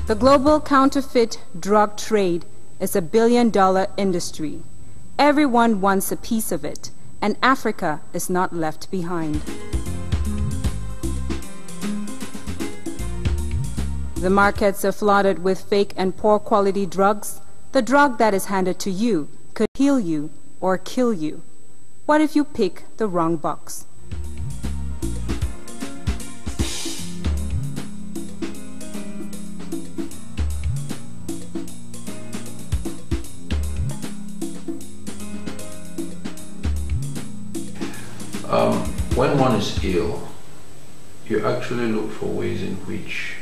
The global counterfeit drug trade is a billion-dollar industry. Everyone wants a piece of it, and Africa is not left behind. The markets are flooded with fake and poor quality drugs. The drug that is handed to you could heal you or kill you. What if you pick the wrong box? When one is ill, you actually look for ways in which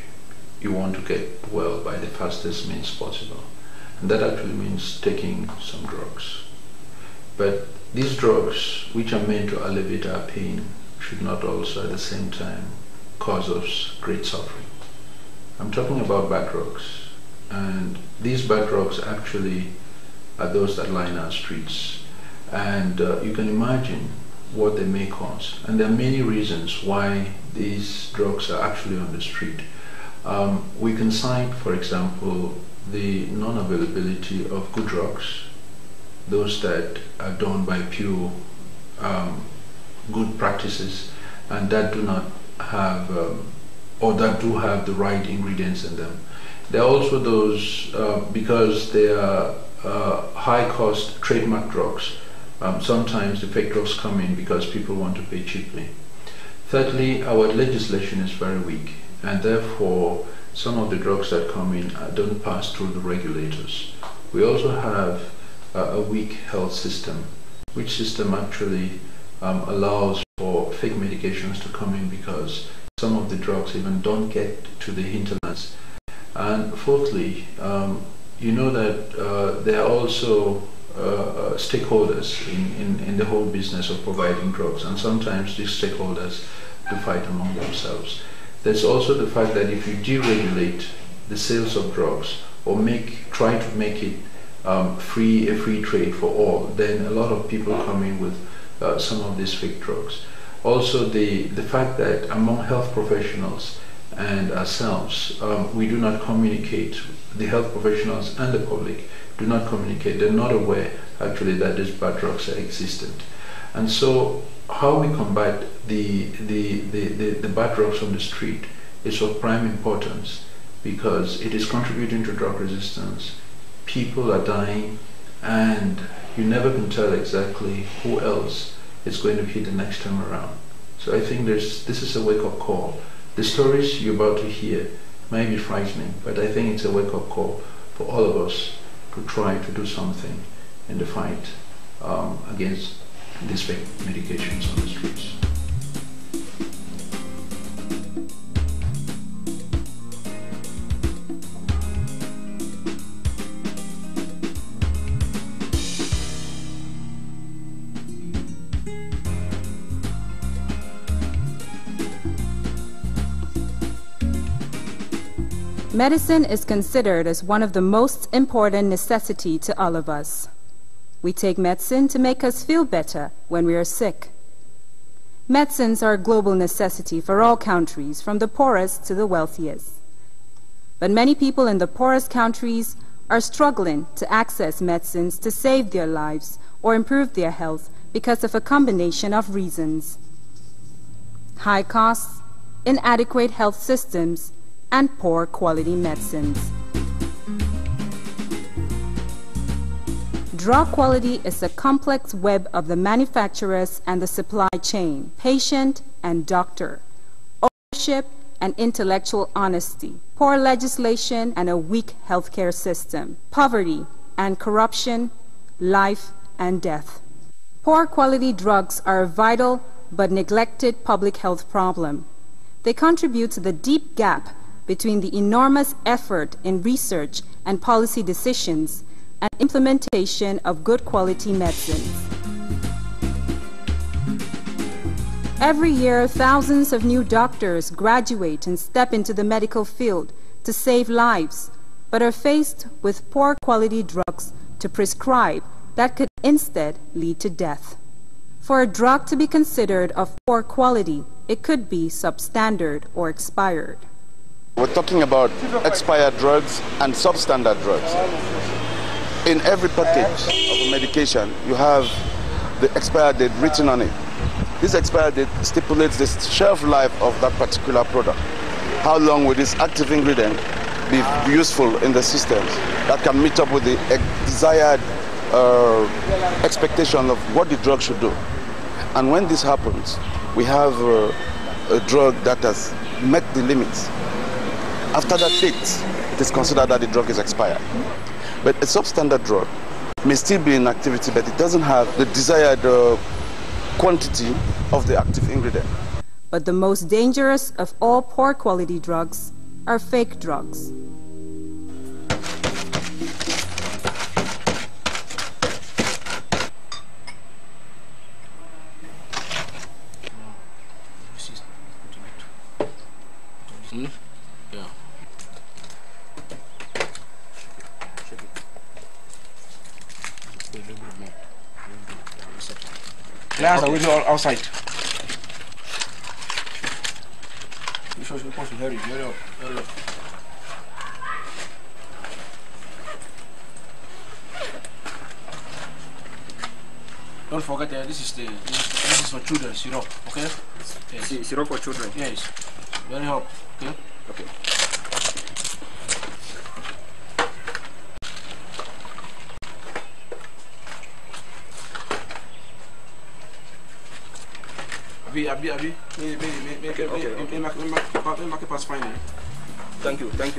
you want to get well by the fastest means possible. And that actually means taking some drugs. But these drugs, which are meant to alleviate our pain, should not also at the same time cause us great suffering. I'm talking about bad drugs. And these bad drugs actually are those that line our streets. And you can imagine what they may cause. And there are many reasons why these drugs are actually on the street. We can cite, for example, the non-availability of good drugs, those that are done by pure good practices and that do not have or that do have the right ingredients in them. There are also those, because they are high-cost trademark drugs, sometimes the fake drugs come in because people want to pay cheaply. Thirdly, our legislation is very weak, and therefore some of the drugs that come in don't pass through the regulators. We also have a weak health system, which system actually allows for fake medications to come in because some of the drugs even don't get to the hinterlands. And fourthly, you know that there are also stakeholders in the whole business of providing drugs, and sometimes these stakeholders do fight among themselves. There's also the fact that if you deregulate the sales of drugs or try to make it a free trade for all, then a lot of people come in with some of these fake drugs. Also the fact that among health professionals and ourselves, we do not communicate, the health professionals and the public do not communicate. They're not aware actually that these bad drugs are existent. And so how we combat the bad drugs on the street is of prime importance, because it is contributing to drug resistance. People are dying, and you never can tell exactly who else is going to hit the next time around. So I think this is a wake-up call. The stories you're about to hear may be frightening, but I think it's a wake-up call for all of us to try to do something in the fight against these fake medications on the streets. Medicine is considered as one of the most important necessities to all of us. We take medicine to make us feel better when we are sick. Medicines are a global necessity for all countries, from the poorest to the wealthiest. But many people in the poorest countries are struggling to access medicines to save their lives or improve their health because of a combination of reasons: high costs, inadequate health systems, and poor quality medicines. Drug quality is a complex web of the manufacturers and the supply chain, patient and doctor, ownership and intellectual honesty, poor legislation and a weak healthcare system, poverty and corruption, life and death. Poor quality drugs are a vital but neglected public health problem. They contribute to the deep gap between the enormous effort in research and policy decisions and implementation of good quality medicines. Every year, thousands of new doctors graduate and step into the medical field to save lives, but are faced with poor quality drugs to prescribe that could instead lead to death. For a drug to be considered of poor quality, it could be substandard or expired. We're talking about expired drugs and substandard drugs. In every package of a medication, you have the expired date written on it. This expired date stipulates the shelf life of that particular product. How long will this active ingredient be useful in the systems that can meet up with the desired expectation of what the drug should do. And when this happens, we have a drug that has met the limits. After that date, it is considered that the drug is expired. But a substandard drug may still be in activity, but it doesn't have the desired quantity of the active ingredient. But the most dangerous of all poor quality drugs are fake drugs. Let's go outside. Hurry up. Don't forget that this is for children syrup, okay? Yes. Syrup for children. Yes. Very hot. Okay. Okay. Abi, make it pass fine. Thank you. Okay,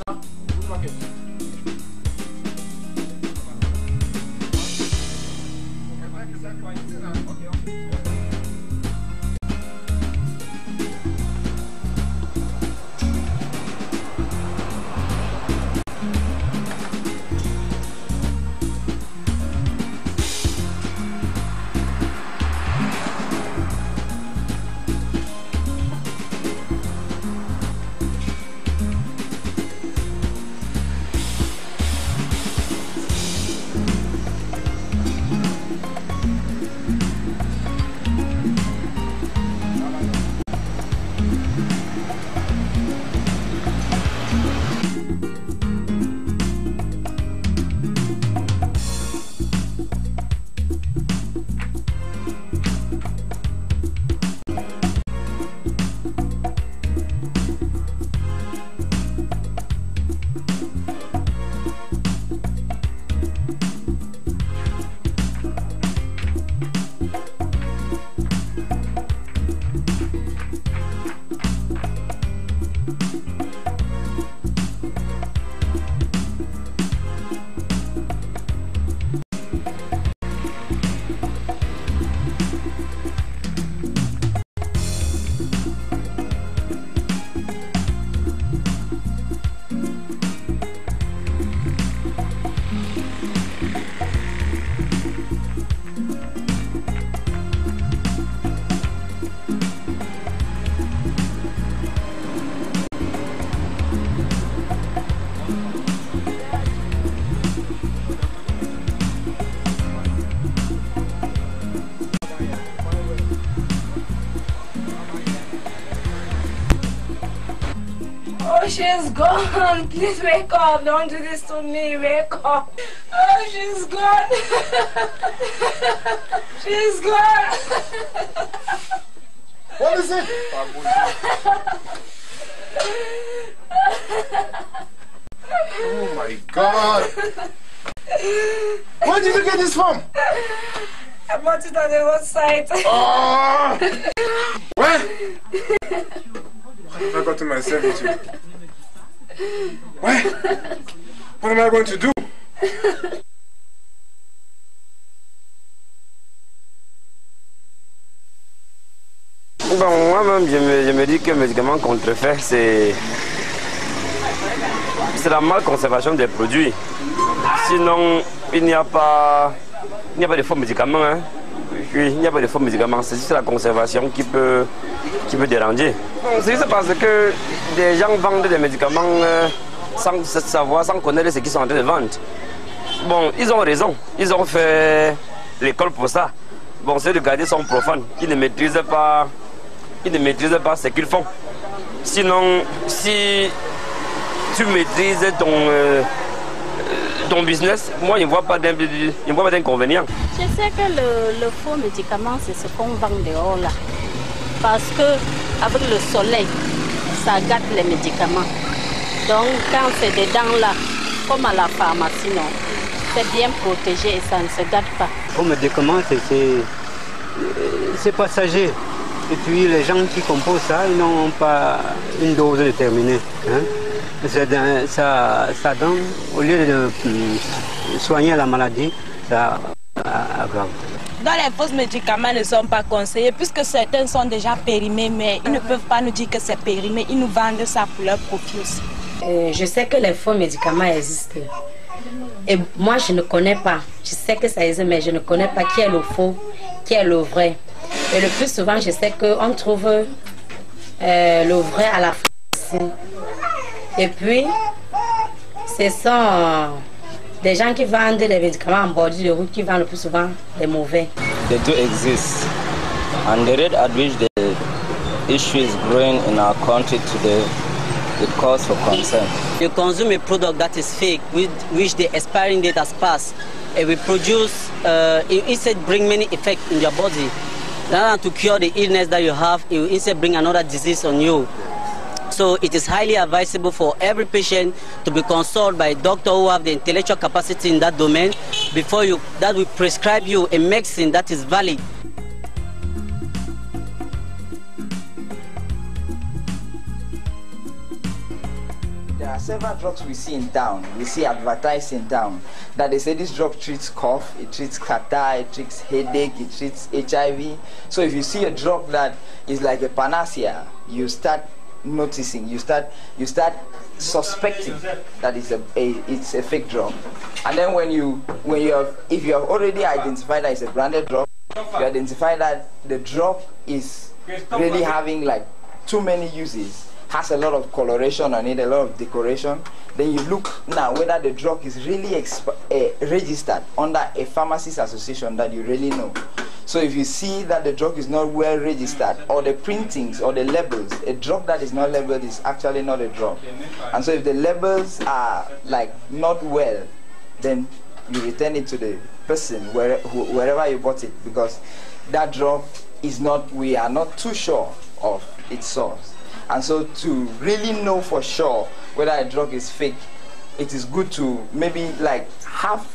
now, good market. Oh, she's gone. Please wake up. Don't do this to me. Wake up. Oh, she's gone. She's gone. What is it? Oh my God. Where did you get this from? I bought it on the roadside. Oh! Where? I got to myself into. Where? What am I going to do? Bon, moi-même, je me dis que le médicament contrefait, c'est la mal-conservation des produits. Sinon, il n'y a pas de faux médicaments. Hein. Oui, il n'y a pas de faux médicaments. C'est juste la conservation qui peut déranger. Bon, c'est juste parce que des gens vendent des médicaments sans savoir, sans connaître ce qu'ils sont en train de vendre. Bon, ils ont raison. Ils ont fait l'école pour ça. Bon, ceux de garder sont profanes. Ils ne maîtrisent pas ce qu'ils font. Sinon, si tu maîtrises ton business, moi je ne vois pas d'inconvénient. Je sais que le faux médicament, c'est ce qu'on vend dehors là. Parce que avec le soleil, ça gâte les médicaments. Donc quand c'est dedans là, comme à la pharmacie, non, c'est bien protégé et ça ne se gâte pas. Le faux médicament, c'est passager. Et puis les gens qui composent ça, ils n'ont pas une dose déterminée. Hein? Ça donne, au lieu de soigner la maladie, ça aggrave. Dans les faux médicaments ne sont pas conseillés puisque certains sont déjà périmés, mais ils ne peuvent pas nous dire que c'est périmé, ils nous vendent ça pour leur profit aussi. Je sais que les faux médicaments existent. Et moi, je ne connais pas. Je sais que ça existe, mais je ne connais pas qui est le faux, qui est le vrai. Et le plus souvent, je sais qu'on trouve le vrai à la pharmacie. Et puis, ce sont des gens qui vendent des médicaments en bordure de route qui vendent le plus souvent des mauvais. They do exist. And the rate at which the issue is growing in our country today, it calls for concern. You consume a product that is fake, which the expiring date has passed. It will produce, it instead bring many effects in your body. Rather than to cure the illness that you have, it will instead bring another disease on you. So it is highly advisable for every patient to be consulted by a doctor who have the intellectual capacity in that domain before that will prescribe you a medicine that is valid. There are several drugs we see in town, we see advertised in town, that they say this drug treats cough, it treats catarrh, it treats headache, it treats HIV. So if you see a drug that is like a panacea, you start noticing, you start suspecting that it's a fake drug. And then if you have already identified that it's a branded drug, you identify that the drug is really having like too many uses, has a lot of coloration on it, a lot of decoration, then you look now whether the drug is really registered under a pharmacist association that you really know. So if you see that the drug is not well registered, or the printings or the labels, a drug that is not labeled is actually not a drug. And so if the labels are like not well, then you return it to the person wherever you bought it, because that drug is not, we are not too sure of its source. And so to really know for sure whether a drug is fake, it is good to maybe like have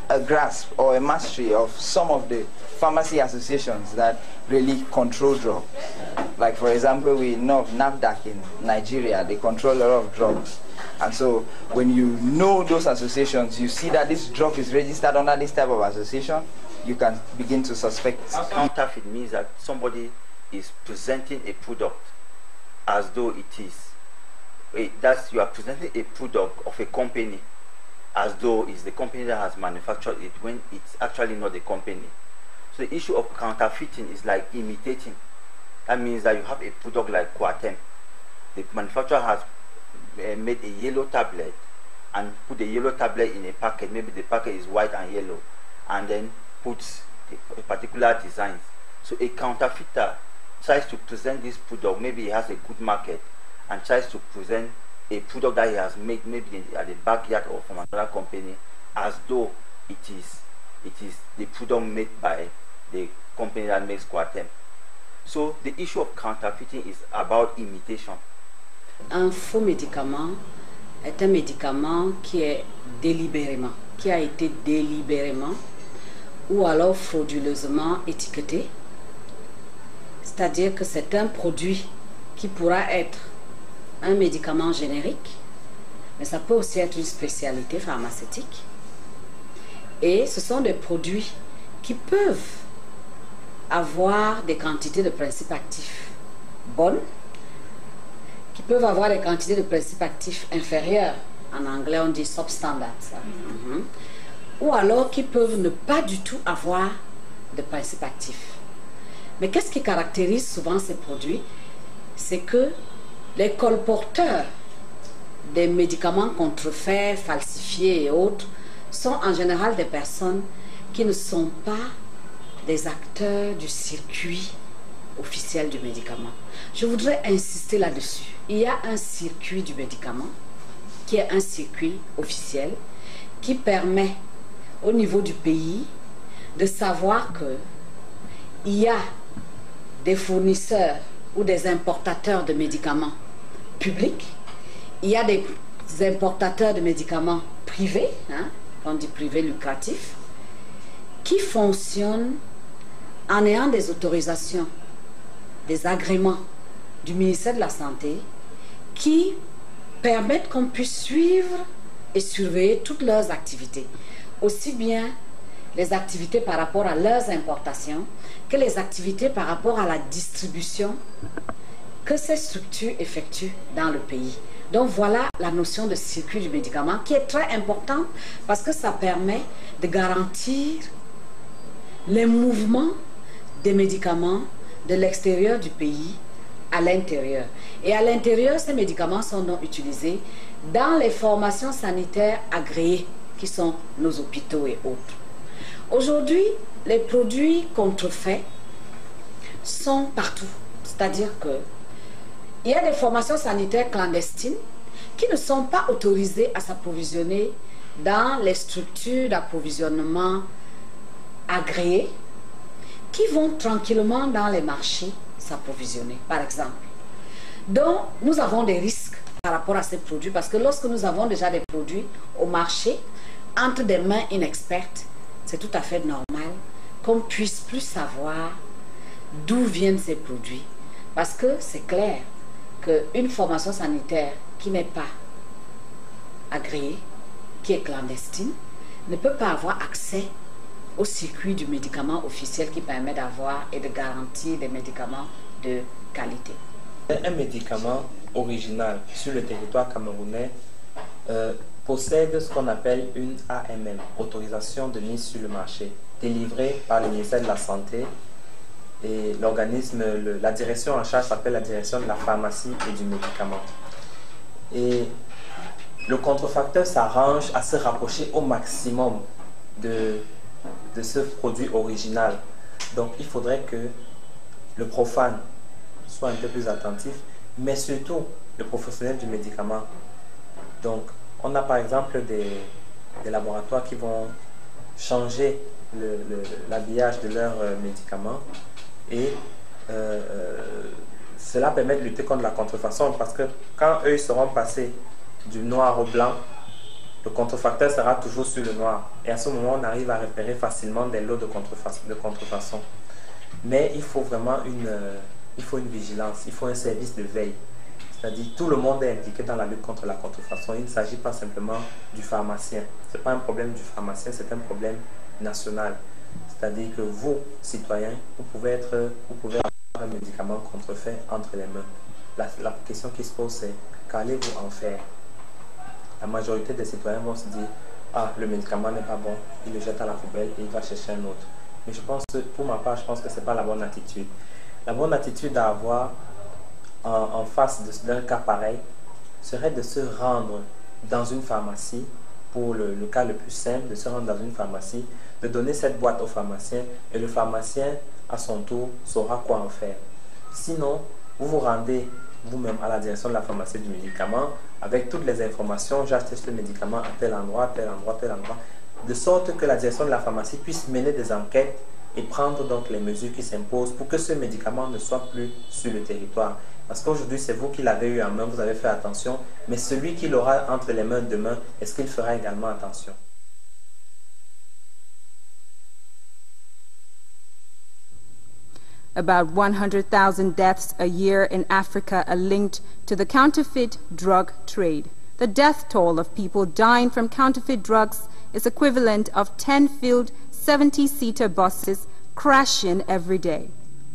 a grasp or a mastery of some of the pharmacy associations that really control drugs. Like for example, we know of NAFDAC in Nigeria, they control a lot of drugs. And so when you know those associations, you see that this drug is registered under this type of association, you can begin to suspect. Counterfeit means that somebody is presenting a product as though it is. You are presenting a product of a company as though it's the company that has manufactured it, when it's actually not the company. So the issue of counterfeiting is like imitating. That means that you have a product like Coartem. The manufacturer has made a yellow tablet and put the yellow tablet in a packet. Maybe the packet is white and yellow, and then puts a particular design. So a counterfeiter tries to present this product, maybe he has a good market, and tries to present a product that he has made maybe at the backyard or from another company as though it is the product made by the company that makes Coartem. So the issue of counterfeiting is about imitation. Un faux médicament est un médicament qui est délibérément, qui a été délibérément ou alors frauduleusement étiqueté. C'est-à-dire que c'est un produit qui pourra être un médicament générique, mais ça peut aussi être une spécialité pharmaceutique. Et ce sont des produits qui peuvent avoir des quantités de principes actifs bonnes, qui peuvent avoir des quantités de principes actifs inférieures. En anglais, on dit substandard. Ou alors qui peuvent ne pas du tout avoir de principes actifs. Mais qu'est-ce qui caractérise souvent ces produits? C'est que les colporteurs des médicaments contrefaits, falsifiés et autres sont en général des personnes qui ne sont pas des acteurs du circuit officiel du médicament. Je voudrais insister là-dessus. Il y a un circuit du médicament qui est un circuit officiel qui permet au niveau du pays de savoir que il y a des fournisseurs ou des importateurs de médicaments publics, il y a des importateurs de médicaments privés, on dit privés lucratifs, qui fonctionnent en ayant des autorisations, des agréments du ministère de la Santé qui permettent qu'on puisse suivre et surveiller toutes leurs activités, aussi bien les activités par rapport à leurs importations que les activités par rapport à la distribution que ces structures effectuent dans le pays. Donc voilà la notion de circuit du médicament qui est très importante parce que ça permet de garantir les mouvements des médicaments de l'extérieur du pays à l'intérieur. Et à l'intérieur, ces médicaments sont donc utilisés dans les formations sanitaires agréées qui sont nos hôpitaux et autres. Aujourd'hui, les produits contrefaits sont partout. C'est-à-dire que il y a des formations sanitaires clandestines qui ne sont pas autorisées à s'approvisionner dans les structures d'approvisionnement agréées, qui vont tranquillement dans les marchés s'approvisionner, par exemple. Donc, nous avons des risques par rapport à ces produits, parce que lorsque nous avons déjà des produits au marché, entre des mains inexpertes, c'est tout à fait normal qu'on ne puisse plus savoir d'où viennent ces produits. Parce que c'est clair qu'une formation sanitaire qui n'est pas agréée, qui est clandestine, ne peut pas avoir accès au circuit du médicament officiel qui permet d'avoir et de garantir des médicaments de qualité. Un médicament original sur le territoire camerounais possède ce qu'on appelle une AMM, autorisation de mise sur le marché, délivrée par le ministère de la Santé, et l'organisme, la direction en charge s'appelle la direction de la pharmacie et du médicament. Et le contrefacteur s'arrange à se rapprocher au maximum de ce produit original. Donc il faudrait que le profane soit un peu plus attentif, mais surtout le professionnel du médicament. Donc on a par exemple des laboratoires qui vont changer l'habillage de leurs médicaments et cela permet de lutter contre la contrefaçon, parce que quand eux seront passés du noir au blanc, le contrefacteur sera toujours sur le noir. Et à ce moment, on arrive à repérer facilement des lots de contrefaçon. Mais il faut vraiment une vigilance, il faut un service de veille. C'est-à-dire tout le monde est impliqué dans la lutte contre la contrefaçon. Il ne s'agit pas simplement du pharmacien. Ce n'est pas un problème du pharmacien, c'est un problème national. C'est-à-dire que vous, citoyens, vous pouvez avoir un médicament contrefait entre les mains. La question qui se pose, c'est qu'allez-vous en faire? La majorité des citoyens vont se dire « Ah, le médicament n'est pas bon, il le jette à la poubelle et il va chercher un autre. » Mais je pense que, pour ma part, je pense que ce n'est pas la bonne attitude. La bonne attitude à avoir en face d'un cas pareil serait de se rendre dans une pharmacie, pour le cas le plus simple, de se rendre dans une pharmacie, de donner cette boîte au pharmacien et le pharmacien, à son tour, saura quoi en faire. Sinon, vous vous rendez vous-même à la direction de la pharmacie du médicament avec toutes les informations, j'achète ce médicament à tel endroit, tel endroit, tel endroit, de sorte que la direction de la pharmacie puisse mener des enquêtes et prendre donc les mesures qui s'imposent pour que ce médicament ne soit plus sur le territoire. Parce qu'aujourd'hui, c'est vous qui l'avez eu en main, vous avez fait attention, mais celui qui l'aura entre les mains demain, est-ce qu'il fera également attention? About 100,000 deaths a year in Africa are linked to the counterfeit drug trade. The death toll of people dying from counterfeit drugs is equivalent of 10 filled 70-seater buses crashing every day.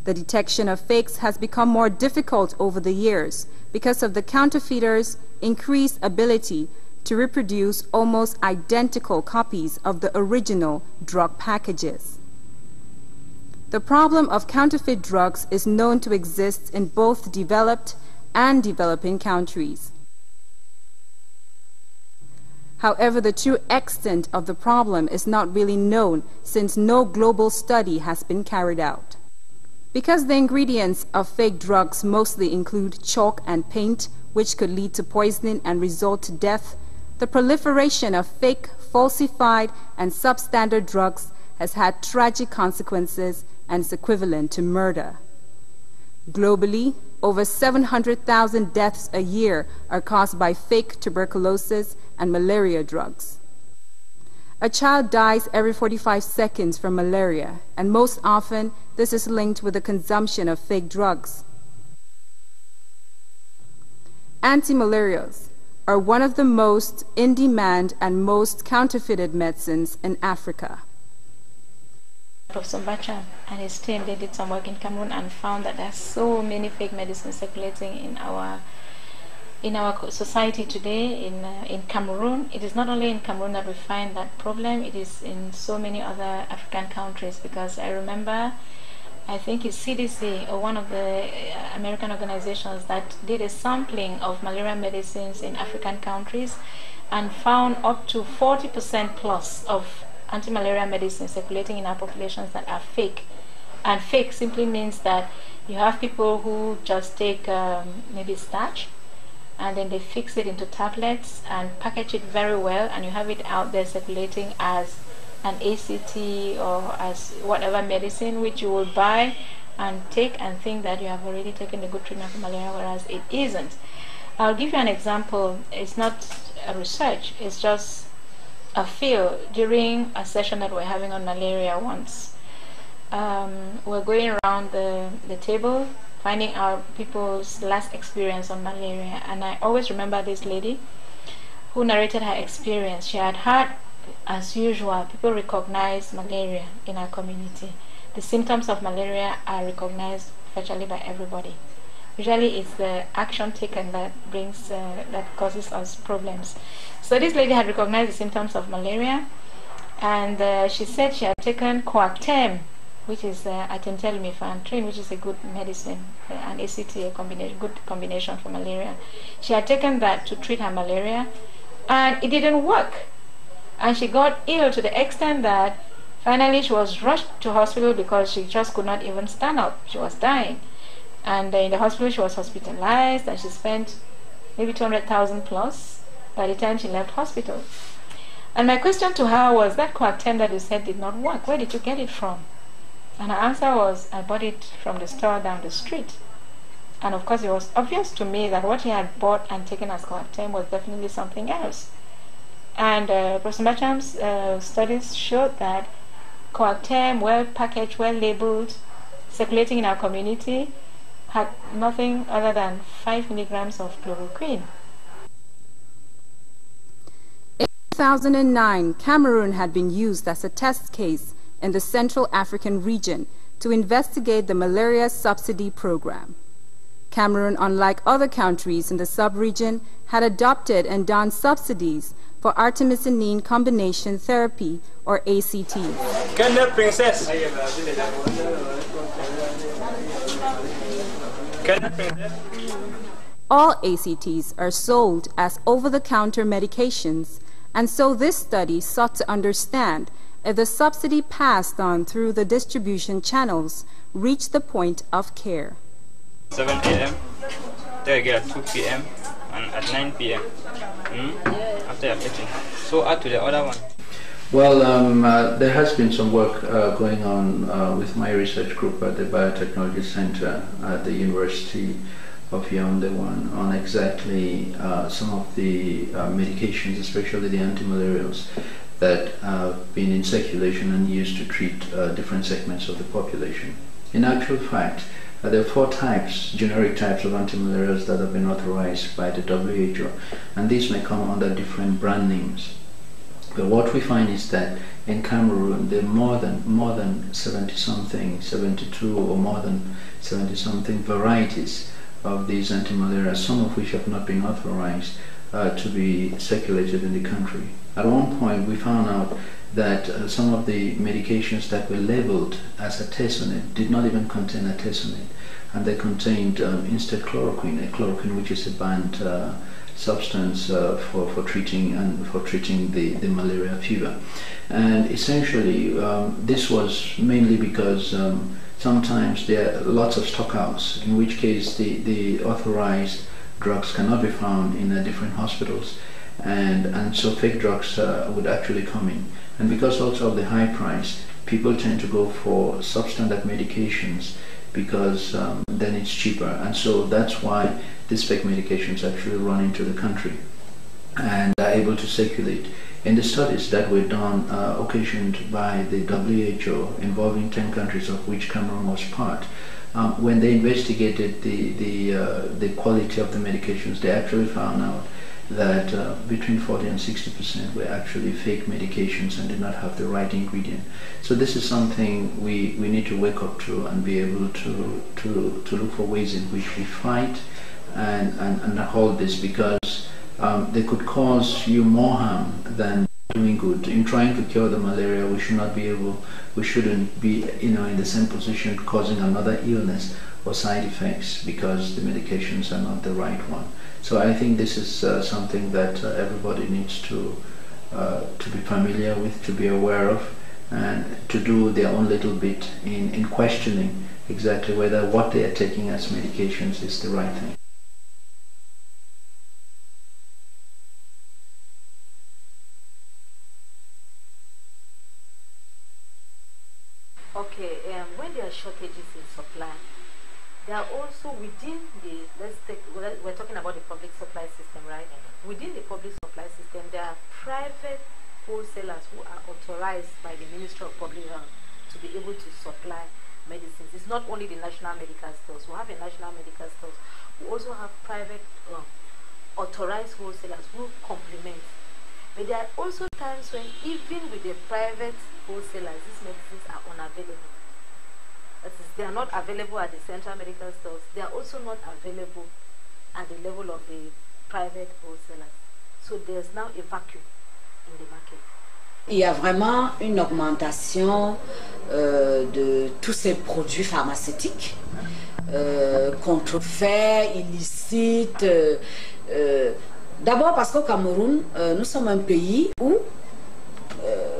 The detection of fakes has become more difficult over the years because of the counterfeiters' increased ability to reproduce almost identical copies of the original drug packages. The problem of counterfeit drugs is known to exist in both developed and developing countries. However, the true extent of the problem is not really known since no global study has been carried out. Because the ingredients of fake drugs mostly include chalk and paint, which could lead to poisoning and result to death, the proliferation of fake, falsified, and substandard drugs has had tragic consequences and is equivalent to murder. Globally, over 700,000 deaths a year are caused by fake tuberculosis and malaria drugs. A child dies every 45 seconds from malaria, and most often this is linked with the consumption of fake drugs. Anti-malarials are one of the most in-demand and most counterfeited medicines in Africa. Professor Bacham and his team, they did some work in Cameroon and found that there are so many fake medicines circulating in our society today in Cameroon. It is not only in Cameroon that we find that problem, it is in so many other African countries, because I remember, I think it's CDC or one of the American organizations that did a sampling of malaria medicines in African countries and found up to 40% plus of anti-malaria medicines circulating in our populations that are fake. And fake simply means that you have people who just take maybe starch and then they fix it into tablets and package it very well, and you have it out there circulating as an ACT or as whatever medicine which you will buy and take and think that you have already taken a good treatment for malaria, whereas it isn't. I'll give you an example. It's not a research, it's just a feel. During a session that we're having on malaria once, we're going around the table finding out people's last experience on malaria, and I always remember this lady who narrated her experience. She had had, as usual, people recognize malaria in our community. The symptoms of malaria are recognized virtually by everybody. Usually it's the action taken that brings that causes us problems. So this lady had recognized the symptoms of malaria, and she said she had taken Coartem, which is atentelmifantrin, which is a good medicine, an ACT, a good combination for malaria. She had taken that to treat her malaria, and it didn't work. And she got ill to the extent that finally she was rushed to hospital because she just could not even stand up. She was dying. And in the hospital she was hospitalized, and she spent maybe 200,000 plus by the time she left hospital. And my question to her was, that Coartem that you said did not work, where did you get it from? And her answer was, I bought it from the store down the street. And of course it was obvious to me that what he had bought and taken as Coartem was definitely something else. And Professor Bacham's studies showed that Coartem, well packaged, well labeled, circulating in our community, had nothing other than 5 milligrams of chloroquine. In 2009, Cameroon had been used as a test case in the Central African region to investigate the malaria subsidy program. Cameroon, unlike other countries in the sub-region, had adopted and done subsidies for artemisinin combination therapy, or ACT. Princess. All ACTs are sold as over-the-counter medications, and so this study sought to understand if the subsidy passed on through the distribution channels reached the point of care. 7 a.m., then again at 2 p.m. and at 9 p.m. After affecting. So add to the other one. Well, there has been some work going on with my research group at the Biotechnology Center at the University of Yaoundé on exactly some of the medications, especially the antimalarials, that have been in circulation and used to treat different segments of the population. In actual fact, there are 4 types, generic types of antimalarials that have been authorized by the WHO, and these may come under different brand names. But what we find is that in Cameroon there are more than 70-something, 72 or more than 70-something varieties of these antimalarials, some of which have not been authorized to be circulated in the country. At one point we found out that some of the medications that were labeled as artesunate did not even contain artesunate, and they contained instead chloroquine, a chloroquine which is a banned substance for treating the malaria fever. And essentially this was mainly because sometimes there are lots of stockouts, in which case the authorized drugs cannot be found in different hospitals, and so fake drugs would actually come in. And because also of the high price, people tend to go for substandard medications because then it's cheaper, and so that's why these fake medications actually run into the country and are able to circulate. In the studies that were done, occasioned by the WHO, involving 10 countries of which Cameroon was part, when they investigated the quality of the medications, they actually found out that between 40 and 60% were actually fake medications and did not have the right ingredient. So this is something we need to wake up to and be able to look for ways in which we fight and hold this, because they could cause you more harm than doing good. In trying to cure the malaria, we shouldn't be in the same position causing another illness or side effects because the medications are not the right one. So I think this is something that everybody needs to be familiar with, to be aware of, and to do their own little bit in questioning exactly whether what they are taking as medications is the right thing. Okay, when there are shortages in supply, there are also within the, we're talking about the public supply system, right? Within the public supply system, there are private wholesalers who are authorized by the Ministry of Public Health to be able to supply medicines. It's not only the national medical stores. We have a national medical stores. We also have private authorized wholesalers who complement. But there are also times when even with the private wholesalers, these medicines are unavailable. That is, they are not available at the central medical stores. They are also not available at the level of the private wholesalers. So there's now a vacuum in the market. Il y a vraiment une augmentation de tous ces produits pharmaceutiques, contrefaits, illicites. D'abord parce qu'au Cameroun, nous sommes un pays où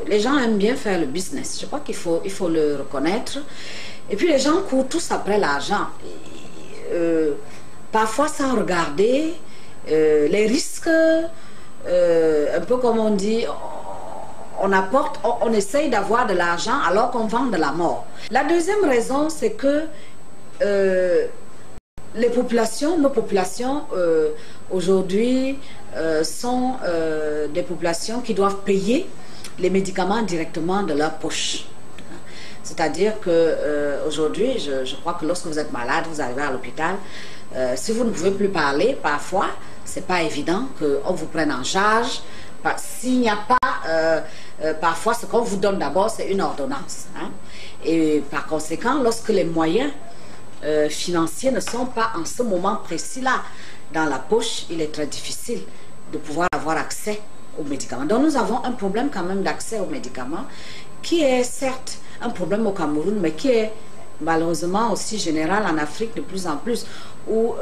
les gens aiment bien faire le business. Je crois qu'il faut le reconnaître. Et puis les gens courent tous après l'argent. Parfois sans regarder les risques, un peu comme on dit, on essaye d'avoir de l'argent alors qu'on vend de la mort. La deuxième raison, c'est que les populations, nos populations aujourd'hui sont des populations qui doivent payer les médicaments directement de leur poche. C'est-à-dire que aujourd'hui, je crois que lorsque vous êtes malade, vous arrivez à l'hôpital, si vous ne pouvez plus parler, parfois, c'est pas évident qu'on vous prenne en charge. S'il n'y a pas, parfois, ce qu'on vous donne d'abord, c'est une ordonnance. Hein. Et par conséquent, lorsque les moyens financiers ne sont pas en ce moment précis-là dans la poche, il est très difficile de pouvoir avoir accès aux médicaments. Donc nous avons un problème quand même d'accès aux médicaments qui est certes un problème au Cameroun, mais qui est malheureusement aussi général en Afrique de plus en plus, où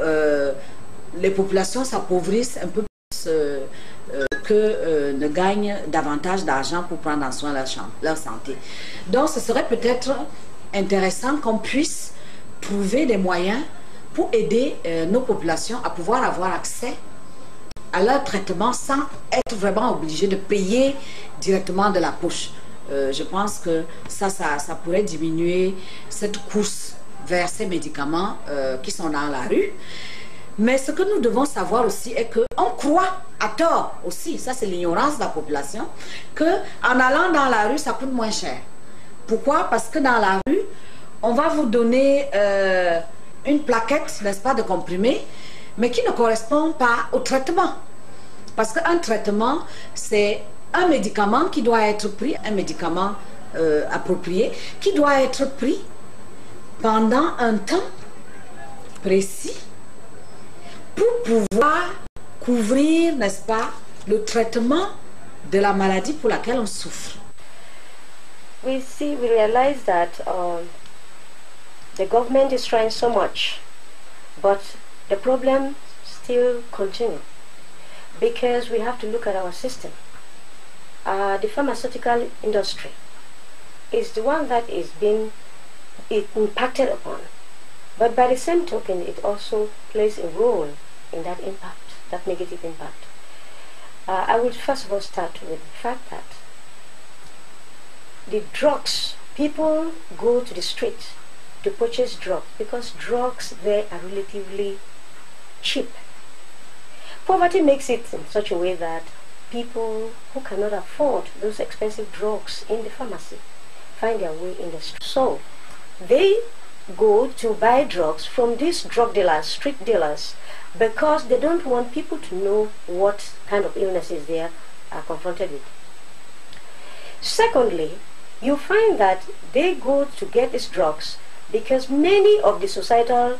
les populations s'appauvrissent un peu plus que ne gagnent davantage d'argent pour prendre en soin leur santé. Donc ce serait peut-être intéressant qu'on puisse trouver des moyens pour aider nos populations à pouvoir avoir accès à leur traitement sans être vraiment obligé de payer directement de la poche. Je pense que ça pourrait diminuer cette course vers ces médicaments qui sont dans la rue. Mais ce que nous devons savoir aussi est qu'on croit à tort aussi, ça c'est l'ignorance de la population, qu'en allant dans la rue ça coûte moins cher. Pourquoi? Parce que dans la rue, on va vous donner une plaquette, n'est-ce pas, de comprimés, mais qui ne correspond pas au traitement. Parce qu'un traitement, c'est un médicament qui doit être pris, un médicament approprié, qui doit être pris pendant un temps précis pour pouvoir couvrir, n'est-ce pas, le traitement de la maladie pour laquelle on souffre. We realize that the government is trying so much, but the problem still continues because we have to look at our system. The pharmaceutical industry is the one that is being it impacted upon. But by the same token, it also plays a role in that impact, that negative impact. I would first of all start with the fact that the drugs, people go to the street to purchase drugs because drugs there are relatively cheap. Poverty makes it in such a way that people who cannot afford those expensive drugs in the pharmacy find their way in the street. So they go to buy drugs from these drug dealers, street dealers, because they don't want people to know what kind of illnesses they are confronted with. Secondly, you find that they go to get these drugs because many of the societal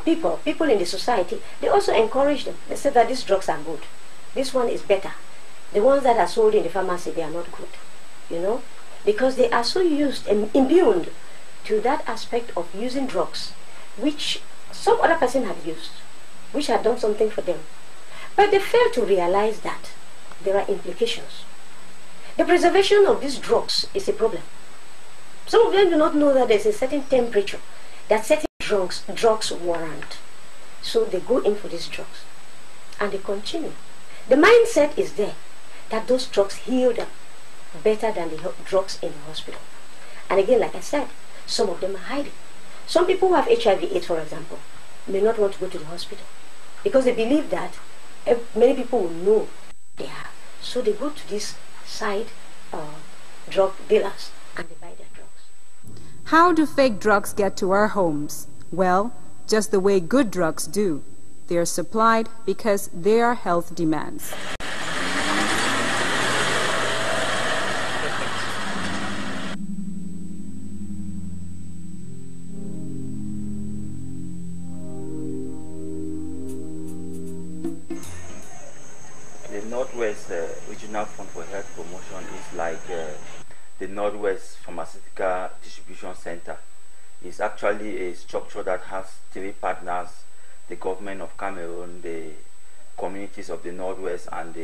people in the society, they also encourage them. They say that these drugs are good. This one is better. The ones that are sold in the pharmacy, they are not good, you know, because they are so used and imbued to that aspect of using drugs, which some other person had used, which had done something for them. But they fail to realize that there are implications. The preservation of these drugs is a problem. Some of them do not know that there's a certain temperature that certain drugs warrant. So they go in for these drugs and they continue. The mindset is there that those drugs heal them better than the drugs in the hospital. And again, like I said, some of them are hiding. Some people who have HIV/AIDS, for example, may not want to go to the hospital because they believe that many people will know they have. So they go to these side drug dealers and they buy their drugs. How do fake drugs get to our homes? Well, just the way good drugs do. They are supplied because there are health demands. The Northwest Regional Fund for Health Promotion is like the Northwest Pharmaceutical Distribution Center. It's actually a structure that has 3 partners: the government of Cameroon, the communities of the Northwest, and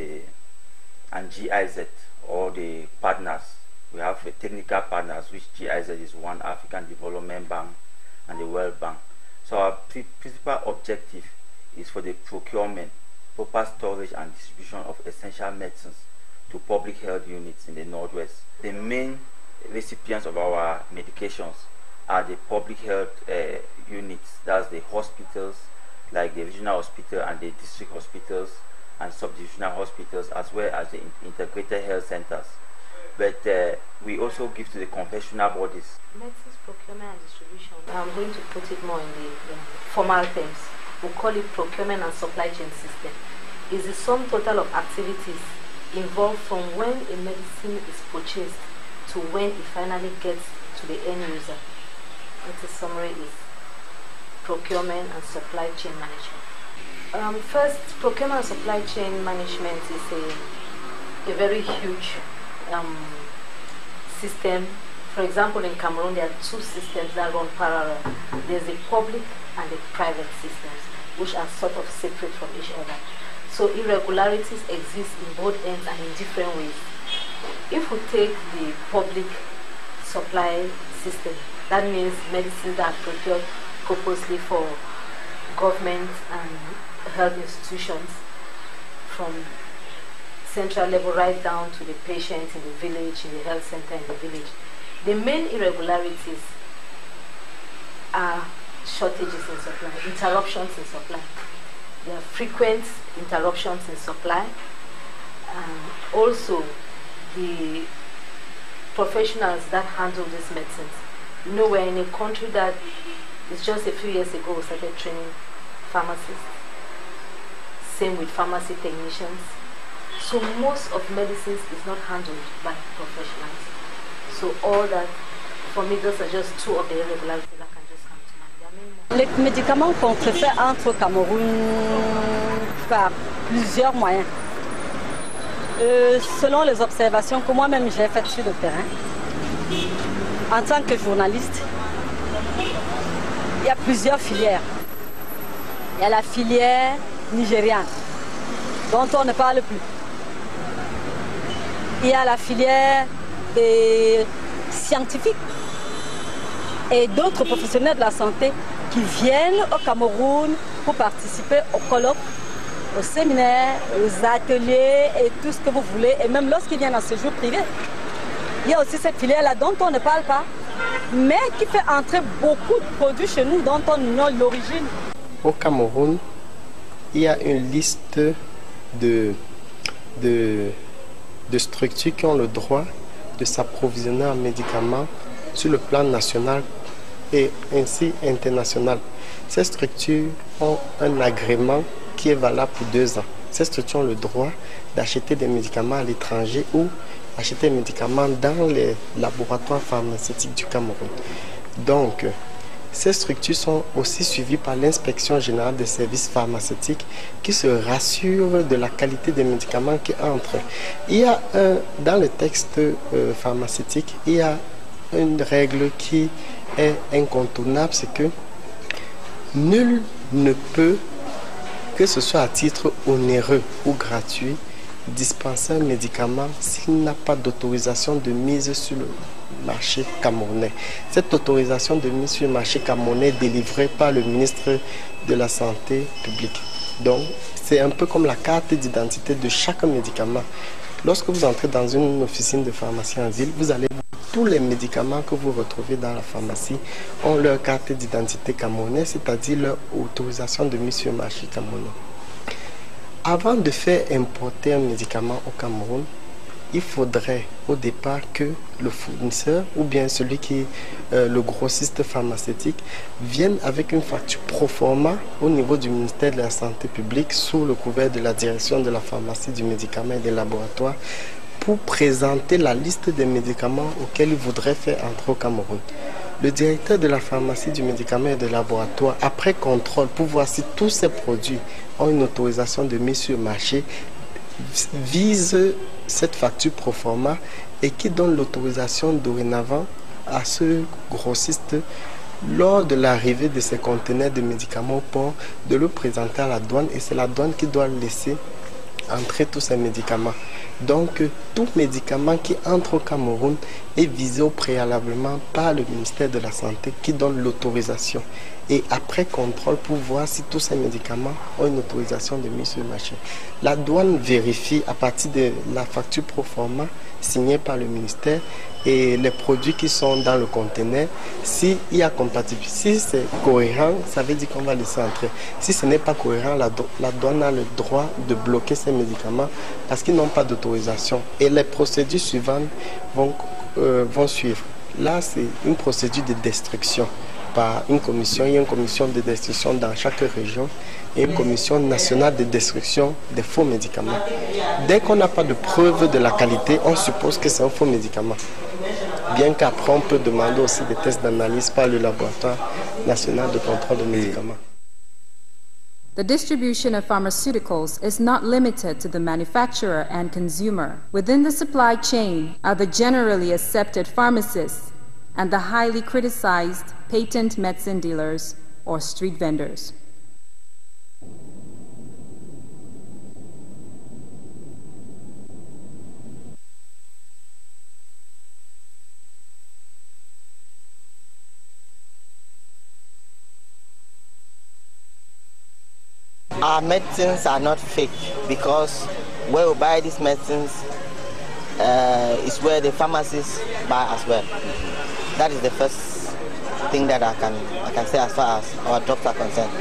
GIZ, or the partners. We have technical partners, which GIZ is one, African Development Bank and the World Bank. So our principal objective is for the procurement, proper storage and distribution of essential medicines to public health units in the Northwest. The main recipients of our medications are the public health units, that's the hospitals, like the regional hospital and the district hospitals and subdivisional hospitals, as well as the integrated health centers. But we also give to the confessional bodies. Medicines procurement and distribution, I'm going to put it more in the formal terms. We call it procurement and supply chain system. Is the sum total of activities involved from when a medicine is purchased to when it finally gets to the end user. The summary is procurement and supply chain management. First, procurement and supply chain management is a very huge system. For example, in Cameroon, there are 2 systems that run parallel. There's the public and the private systems, which are sort of separate from each other. So irregularities exist in both ends and in different ways. If we take the public supply system, that means medicines that are procured purposely for government and health institutions, from central level right down to the patient in the village, in the health center in the village. The main irregularities are shortages in supply, interruptions in supply. There are frequent interruptions in supply, and also the professionals that handle these medicines. You know, we're in a country that is just a few years ago started training pharmacists. Same with pharmacy technicians. So most of medicines is not handled by professionals. So all that, for me, those are just 2 of the irregularities that can just come to mind. Les médicaments contrefaits entrent au Cameroun par plusieurs moyens. Selon les observations que moi-même j'ai faites sur le terrain, en tant que journaliste, il y a plusieurs filières. Il y a la filière nigériane, dont on ne parle plus. Il y a la filière des scientifiques, et d'autres professionnels de la santé qui viennent au Cameroun pour participer au colloque, aux séminaires, aux ateliers et tout ce que vous voulez, et même lorsqu'ils viennent en séjour privé. Il y a aussi cette filière-là dont on ne parle pas, mais qui fait entrer beaucoup de produits chez nous dont on ignore l'origine. Au Cameroun, il y a une liste de structures qui ont le droit de s'approvisionner en médicaments sur le plan national et ainsi international. Ces structures ont un agrément qui est valable pour 2 ans. Ces structures ont le droit d'acheter des médicaments à l'étranger ou acheter des médicaments dans les laboratoires pharmaceutiques du Cameroun. Donc, ces structures sont aussi suivies par l'inspection générale des services pharmaceutiques qui se rassure de la qualité des médicaments qui entrent. Il y a dans le texte pharmaceutique, il y a une règle qui est incontournable, c'est que nul ne peut, que ce soit à titre onéreux ou gratuit, dispenser un médicament s'il n'a pas d'autorisation de mise sur le marché camerounais. Cette autorisation de mise sur le marché camerounais est délivrée par le ministre de la Santé publique. Donc, c'est un peu comme la carte d'identité de chaque médicament. Lorsque vous entrez dans une officine de pharmacie en ville, vous allez voir tous les médicaments que vous retrouvez dans la pharmacie ont leur carte d'identité camerounaise, c'est-à-dire leur autorisation de mise sur le marché camerounais. Avant de faire importer un médicament au Cameroun, il faudrait au départ que le fournisseur ou bien celui qui est le grossiste pharmaceutique vienne avec une facture pro forma au niveau du ministère de la Santé publique sous le couvert de la direction de la pharmacie, du médicament et des laboratoires pour présenter la liste des médicaments auxquels il voudrait faire entrer au Cameroun. Le directeur de la pharmacie, du médicament et des laboratoires, après contrôle pour voir si tous ces produits ont une autorisation de mise sur le marché, vise cette facture pro forma et qui donne l'autorisation dorénavant à ce grossiste, lors de l'arrivée de ces conteneurs de médicaments au port, de le présenter à la douane, et c'est la douane qui doit laisser entrer tous ces médicaments. Donc, tout médicament qui entre au Cameroun est visé préalablement par le ministère de la Santé qui donne l'autorisation. Et après contrôle pour voir si tous ces médicaments ont une autorisation de mise sur le marché. La douane vérifie à partir de la facture pro forma signée par le ministère et les produits qui sont dans le conteneur, s'il y a compatibilité. Si c'est cohérent, ça veut dire qu'on va laisser entrer. Si ce n'est pas cohérent, la douane a le droit de bloquer ces médicaments parce qu'ils n'ont pas d'autorisation. Et les procédures suivantes vont suivre. Là, c'est une procédure de destruction par une commission. Il y a une commission de destruction dans chaque région et une commission nationale de destruction des faux médicaments. Dès qu'on n'a pas de preuve de la qualité, on suppose que c'est un faux médicament. Bien qu'après, on peut demander aussi des tests d'analyse par le laboratoire national de contrôle des médicaments. The distribution of pharmaceuticals is not limited to the manufacturer and consumer. Within the supply chain are the generally accepted pharmacists and the highly criticized patent medicine dealers or street vendors. Our medicines are not fake because where we buy these medicines is where the pharmacists buy as well. That is the first thing that I can say as far as our drugs are concerned.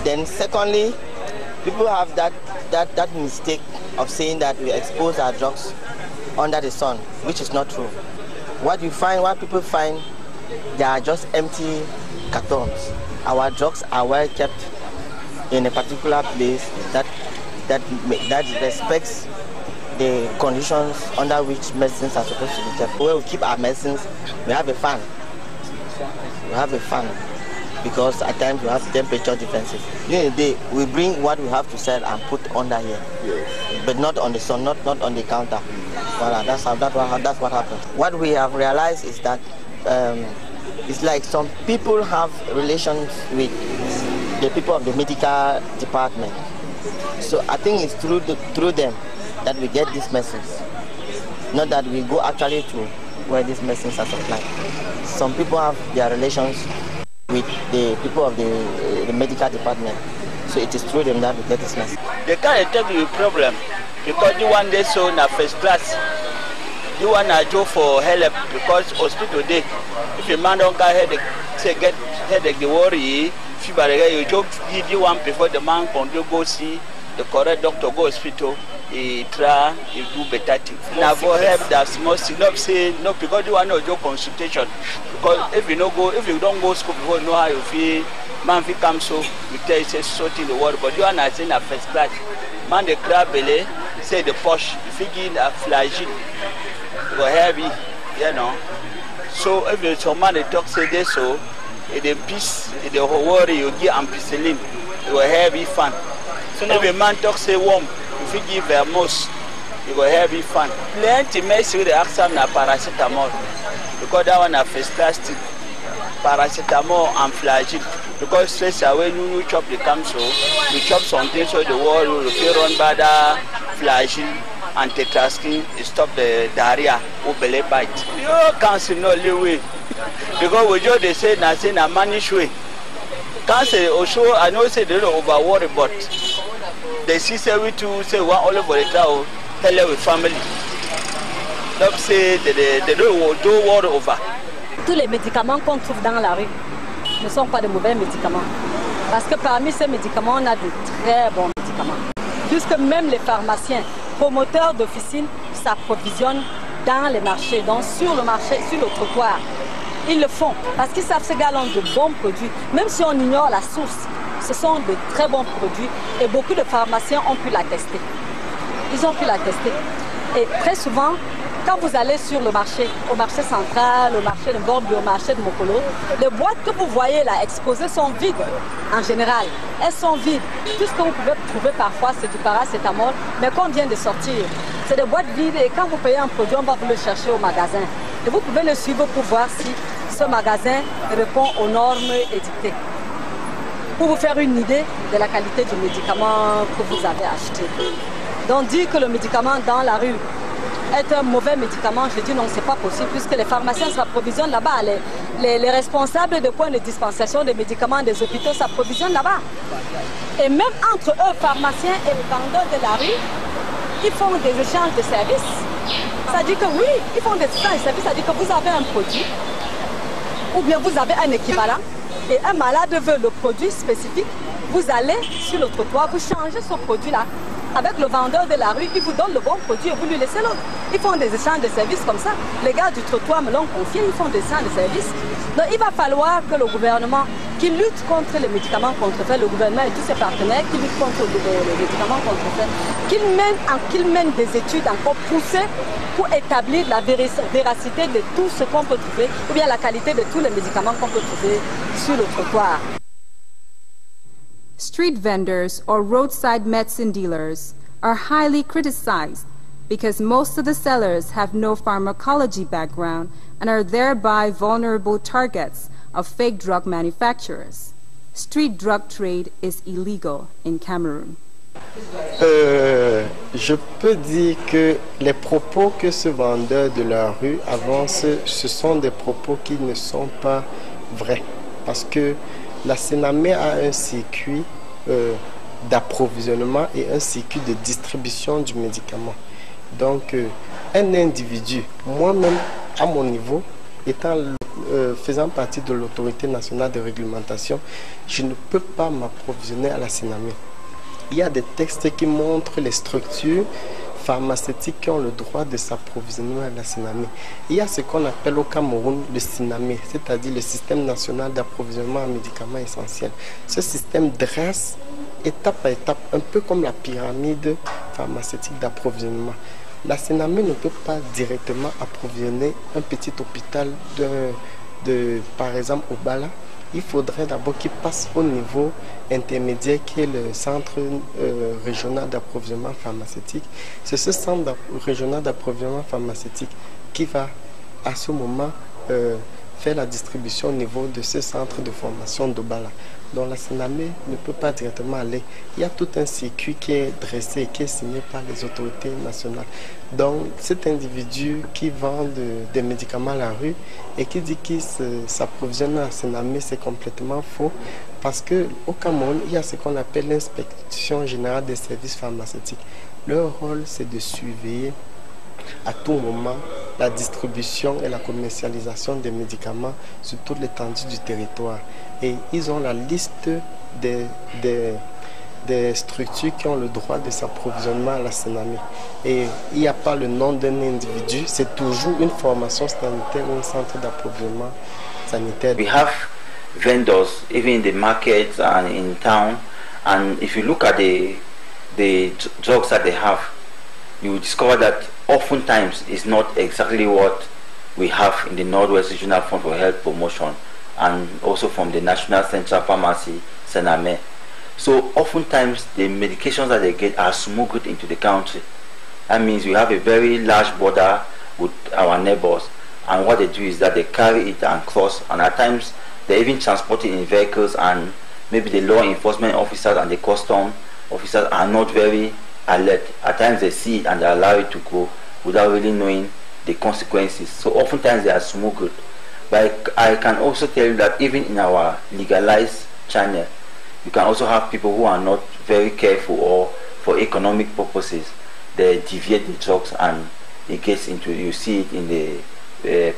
Then secondly, people have that mistake of saying that we expose our drugs under the sun, which is not true. What people find, they are just empty cartons. Our drugs are well kept in a particular place that respects the conditions under which medicines are supposed to be kept. Where we keep our medicines, we have a fan. We have a fan because at times we have temperature differences. During the day, we bring what we have to sell and put under here, but not on the sun, not on the counter. Voilà, that's what happens. What we have realized is that it's like some people have relations with the people of the medical department. So I think it's through them that we get these messages. Not that we go actually to where these medicines are supplied. Some people have their relations with the people of the medical department. So it is through them that we get this medicine. They can't tell you a problem because the one they saw in a first class. You want to go for help because hospital day. If a man don't get headache, say get headache, they worry. Fever, you just give you one before the man can go see the correct doctor, go hospital. He try, he do better things. Now for help, that's most enough say no because you want to do consultation. Because if you don't go school before you know how you feel, man if come so you tell you say something the word, but you are not in a first class. Man the crab belly, say the posh, if you give a flagyl, go heavy, you know. So if you some man they talk say this so, in the peace, in the worry you give ampicillin, you go heavy fun. So if a man talk say warm, if you give vermouth, you go heavy fun. Plenty mess with the accent na paracetamol. Because that one a first class thing. Paracetamol and flagyl. Because stress away you chop the camso, you chop something so the wall will feel run by the flagyl and tetracycline, stop the diarrhea or belly bite. You can't no live because we just they say nothing a manage way. Cancer also I know say they don't over worry but the sister we to say one all over the town tell her with family. Don't say they don't worry over. Tous les médicaments qu'on trouve dans la rue ne sont pas de mauvais médicaments. Parce que parmi ces médicaments, on a de très bons médicaments. Puisque même les pharmaciens, promoteurs d'officines, s'approvisionnent dans les marchés, donc sur le marché, sur le trottoir. Ils le font parce qu'ils savent ces gars ont de bons produits. Même si on ignore la source, ce sont de très bons produits et beaucoup de pharmaciens ont pu la tester. Ils ont pu la tester. Et très souvent, quand vous allez sur le marché, au marché central, au marché de Bordeaux, au marché de Mokolo, les boîtes que vous voyez là exposées sont vides en général. Elles sont vides. Tout ce que vous pouvez trouver parfois, c'est du paracétamol, mais qu'on vient de sortir. C'est des boîtes vides et quand vous payez un produit, on va vous le chercher au magasin. Et vous pouvez le suivre pour voir si ce magasin répond aux normes édictées. Pour vous faire une idée de la qualité du médicament que vous avez acheté. Donc dire que le médicament dans la rue est un mauvais médicament, je dis non, c'est pas possible puisque les pharmaciens s'approvisionnent là-bas. Les responsables de points de dispensation des médicaments des hôpitaux s'approvisionnent là-bas. Et même entre eux, pharmaciens et les vendeurs de la rue, ils font des échanges de services. Ça dit que oui, ils font des échanges de services, ça dit que vous avez un produit ou bien vous avez un équivalent et un malade veut le produit spécifique, vous allez sur le trottoir, vous changez ce produit-là. Avec le vendeur de la rue, il vous donne le bon produit et vous lui laissez l'autre. Ils font des échanges de services comme ça. Les gars du trottoir me l'ont confié, ils font des échanges de services. Donc il va falloir que le gouvernement qui lutte contre les médicaments contrefaits, le gouvernement et tous ses partenaires qui luttent contre les médicaments contrefaits, qu'ils mènent des études encore poussées pour établir la véracité de tout ce qu'on peut trouver, ou bien la qualité de tous les médicaments qu'on peut trouver sur le trottoir. Street vendors or roadside medicine dealers are highly criticized because most of the sellers have no pharmacology background and are thereby vulnerable targets of fake drug manufacturers. Street drug trade is illegal in Cameroon. Je peux dire que les propos que ce vendeur de la rue avance, ce sont des propos qui ne sont pas vrais. Parce que la Sénamé a un circuit d'approvisionnement et un circuit de distribution du médicament. Donc, un individu, moi-même, à mon niveau, faisant partie de l'autorité nationale de réglementation, je ne peux pas m'approvisionner à la Sénamé. Il y a des textes qui montrent les structures pharmaceutiques qui ont le droit de s'approvisionner à la Sénamé. Il y a ce qu'on appelle au Cameroun le SINAMé, c'est-à-dire le système national d'approvisionnement en médicaments essentiels. Ce système dresse étape par étape, un peu comme la pyramide pharmaceutique d'approvisionnement. La Sénamé ne peut pas directement approvisionner un petit hôpital par exemple au Bala. Il faudrait d'abord qu'il passe au niveau intermédiaire qui est le centre régional d'approvisionnement pharmaceutique. C'est ce centre régional d'approvisionnement pharmaceutique qui va à ce moment fait la distribution au niveau de ce centre de formation d'Obala. Donc la Senamé ne peut pas directement aller. Il y a tout un circuit qui est dressé, qui est signé par les autorités nationales. Donc cet individu qui vend des médicaments à la rue et qui dit qu'il s'approvisionne à Senamé, c'est complètement faux. Parce qu'au Cameroun, il y a ce qu'on appelle l'inspection générale des services pharmaceutiques. Leur rôle, c'est de surveiller à tout moment la distribution et la commercialisation des médicaments sur toute l'étendue du territoire. Et ils ont la liste des structures qui ont le droit de s'approvisionnement à la Senamé. Et il n'y a pas le nom d'un individu, c'est toujours une formation sanitaire ou un centre d'approvisionnement sanitaire. We have vendors even in the markets and in town, and if you look at the drugs that they have, you will discover that oftentimes it's not exactly what we have in the Northwest Regional Fund for Health Promotion and also from the National Central Pharmacy, Sename. So oftentimes the medications that they get are smuggled into the country. That means we have a very large border with our neighbors, and what they do is that they carry it and cross, and at times they even transport it in vehicles, and maybe the law enforcement officers and the custom officers are not very alert. At times they see it and they allow it to go without really knowing the consequences. So oftentimes they are smuggled. But I can also tell you that even in our legalized channel, you can also have people who are not very careful, or for economic purposes they deviate the drugs and it gets into, you see it in the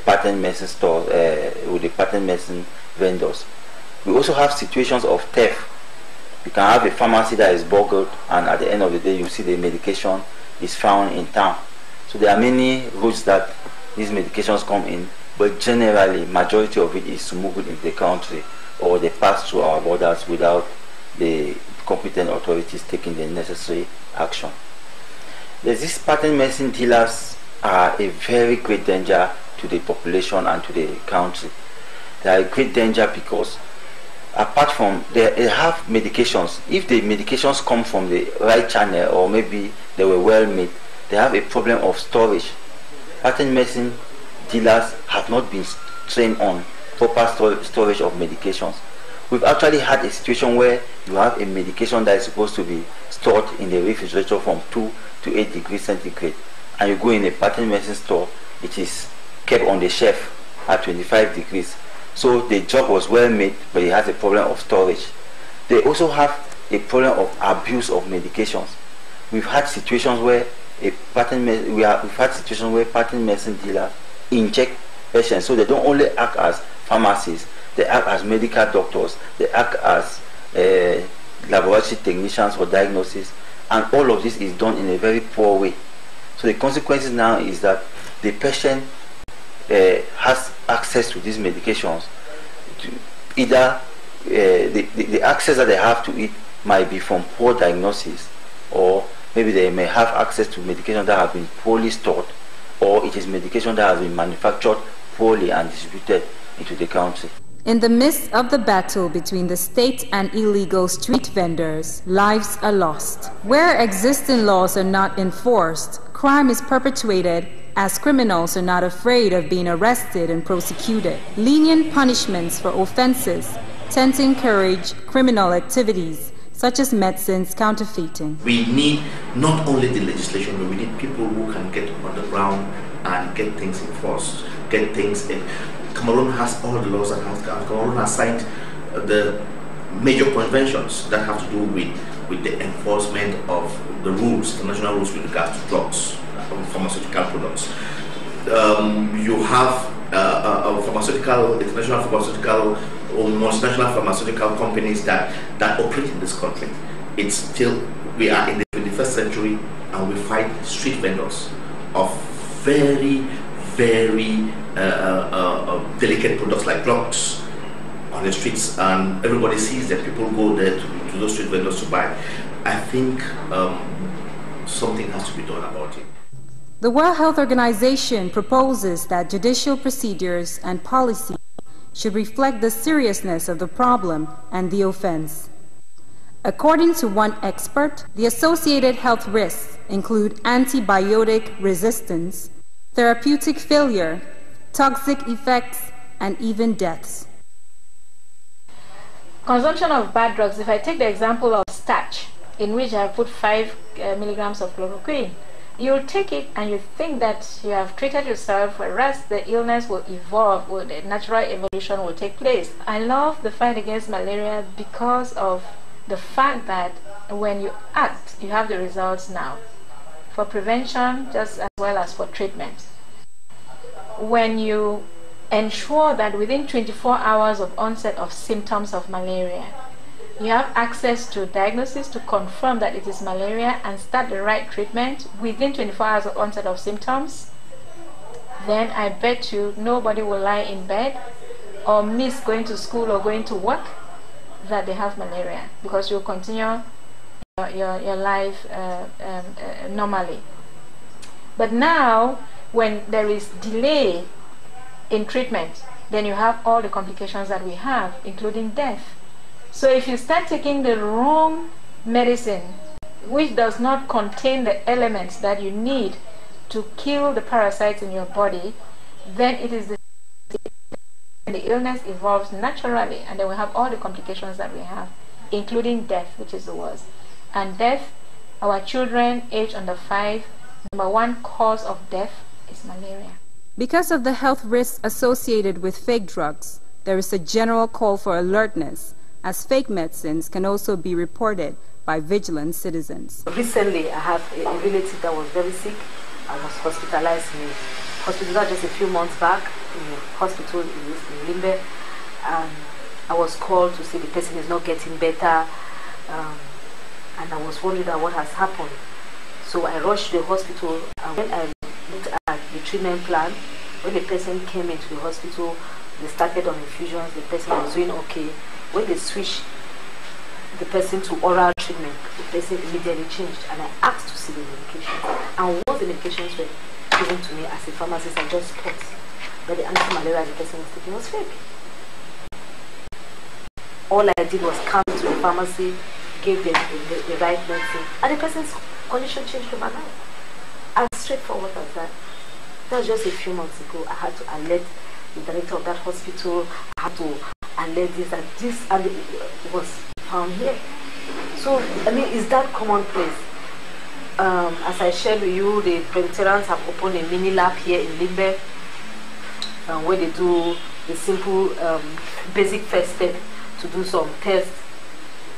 patent medicine stores with the patent medicine vendors. We also have situations of theft. You can have a pharmacy that is burgled, and at the end of the day you see the medication is found in town. So there are many routes that these medications come in, but generally majority of it is smuggled into the country, or they pass through our borders without the competent authorities taking the necessary action. These patent medicine dealers are a very great danger to the population and to the country. They are a great danger because apart from they have medications, if the medications come from the right channel, or maybe they were well made, they have a problem of storage. Patent medicine dealers have not been trained on proper storage of medications. We've actually had a situation where you have a medication that is supposed to be stored in the refrigerator from 2 to 8 degrees centigrade, and you go in a patent medicine store, it is kept on the shelf at 25 degrees. So the job was well made, but it has a problem of storage. They also have a problem of abuse of medications. We've had situations where patent medicine dealers inject patients, so they don't only act as pharmacists, they act as medical doctors, they act as laboratory technicians for diagnosis, and all of this is done in a very poor way. So the consequences now is that the patient has access to these medications. Either the access that they have to it might be from poor diagnosis, or maybe they may have access to medication that have been poorly stored, or it is medication that has been manufactured poorly and distributed into the country. In the midst of the battle between the state and illegal street vendors, lives are lost. Where existing laws are not enforced, crime is perpetuated, as criminals are not afraid of being arrested and prosecuted. Lenient punishments for offenses tend to encourage criminal activities, such as medicines counterfeiting. We need not only the legislation, but we need people who can get on the ground and get things enforced, get things in. Cameroon has all the laws, and Cameroon has signed the major conventions that have to do with the enforcement of the rules, international rules with regards to drugs, pharmaceutical products. You have international pharmaceutical or multinational pharmaceutical companies that operate in this country. It's still, we are in the 21st century, and we fight street vendors of very, very delicate products like drugs on the streets, and everybody sees that people go there to those street vendors to buy. I think something has to be done about it. The World Health Organization proposes that judicial procedures and policy should reflect the seriousness of the problem and the offense. According to one expert, the associated health risks include antibiotic resistance, therapeutic failure, toxic effects, and even deaths. Consumption of bad drugs. If I take the example of starch, in which I have put 5 milligrams of chloroquine, you'll take it and you think that you have treated yourself, whereas the illness will evolve, the natural evolution will take place. I love the fight against malaria because of the fact that when you act, you have the results now, for prevention just as well as for treatment. When you ensure that within 24 hours of onset of symptoms of malaria, you have access to diagnosis to confirm that it is malaria and start the right treatment within 24 hours of onset of symptoms, then I bet you nobody will lie in bed or miss going to school or going to work that they have malaria, because you'll continue your life normally. But now, when there is delay in treatment, then you have all the complications that we have, including death. So if you start taking the wrong medicine, which does not contain the elements that you need to kill the parasites in your body, then it is the illness evolves naturally, and then we have all the complications that we have, including death, which is the worst. And death, our children aged under 5, number 1 cause of death is malaria. Because of the health risks associated with fake drugs, there is a general call for alertness, as fake medicines can also be reported by vigilant citizens. Recently, I have a relative that was very sick. I was hospitalized in a hospital just a few months back, in a hospital in Limbe. I was called to say the person is not getting better, and I was wondering what has happened. So I rushed to the hospital, and when I looked at the treatment plan, when the person came into the hospital, they started on infusions, the person was doing okay. When they switched the person to oral treatment, the person immediately changed, and I asked to see the medications. And what the medications were given to me as a pharmacist, I just thought that the anti-malaria the person was taking was fake. All I did was come to the pharmacy, gave them the right medicine, and the person's condition changed overnight. As straightforward as that. That was just a few months ago. I had to alert the director of that hospital. I had to alert this and this, and it was found here. So, I mean, is that commonplace? As I shared with you, the Presbyterians have opened a mini lab here in Limbe, where they do the simple basic first step to do some tests.